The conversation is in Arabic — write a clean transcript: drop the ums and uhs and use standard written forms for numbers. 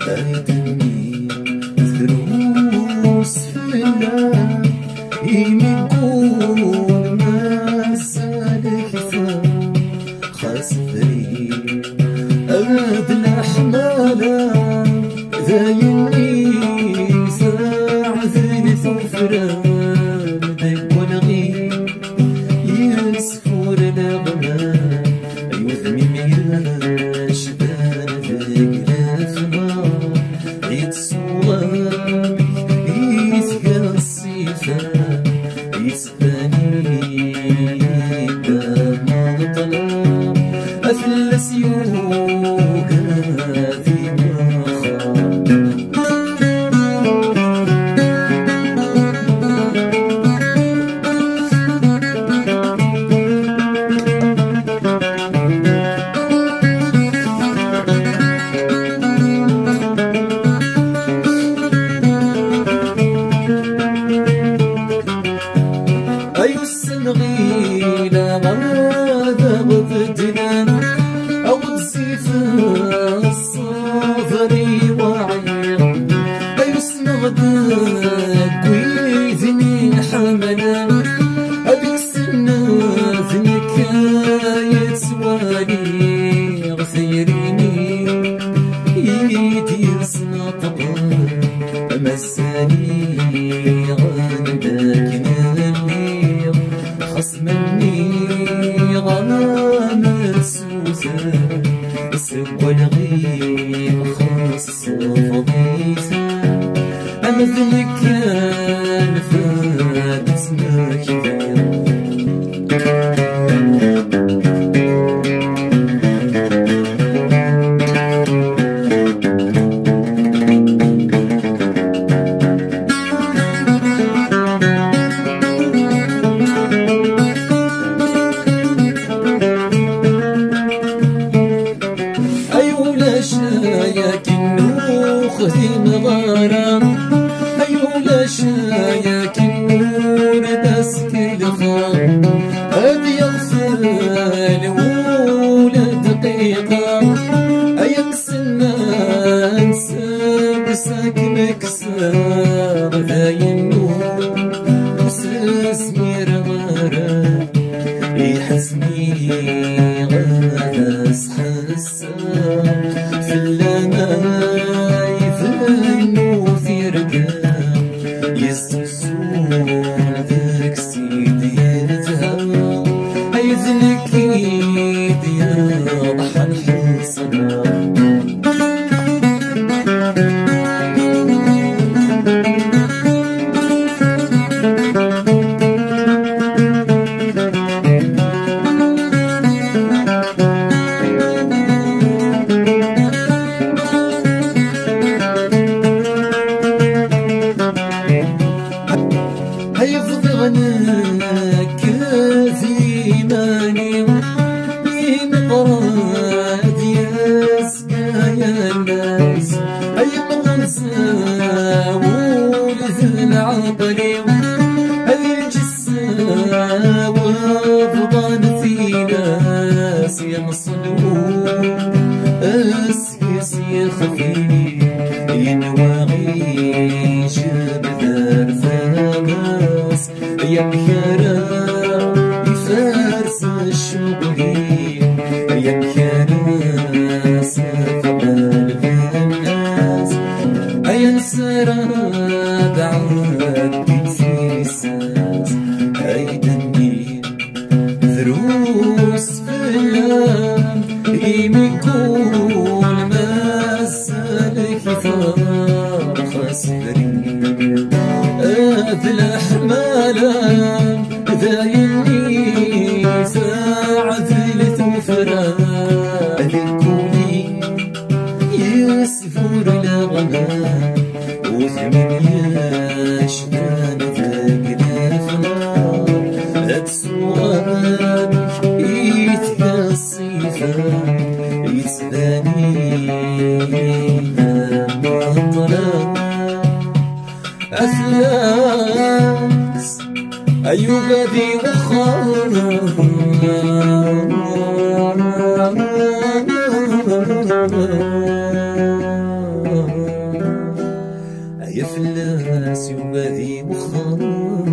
أيدني ثروس فينا يمكون ما سالك خسفري أبدنا حمالا ذايني ساعذني ثفران ذيك والغي يسفور الأغنام يوثمي مياش بان ذاك الأفنار يتسوامك يتقى الصفان يتباني بما طلب أفلس يوقع في غينا غادا غبدنا أو تزيف الصفري وعيا أيسن غداك ويذني حملا أبيك سنة كاية سوالي غثيريني يدير سنطقا مساني غنداك نالي خصمني غامر سوسة سوى الغيب خاص فضيثة أمثلك كان فاتت مكتب شايك النوخ في مغارة أيولا شايك النور دسك الخام هذي يغفل الأولى دقيقة أيكسنا نساب ساكنك ساب ذاي النور ساسمير غارة يحزني غاس حساب فلما يفنو في رقام يستسون ذاك سيدي يتهوى أيذنك يدي ضحى الحصنا هيفضغناك في ماني ينقراد يسقى يا الناس أيبغنسا ولذ العقلي الجسا وفضان في ناس ينصلون أسيس يخفي ينواغي شبذر فاقاس يا مكارا يفارس الشغلي يا مكارا سافقال بالناس أيا نسرى بعاد في الساس أيدني ذروس فلان يمكون ما سالك فار خسري أذل حمالا ذايني ساعة ثفران الكوني يسفور الأغنام وثمن يشبان ذاك الأفنار أتسوامك يتقى الصفان يتباني ما طلب أفلاس أيوب ذي وخار يوغادي مخرج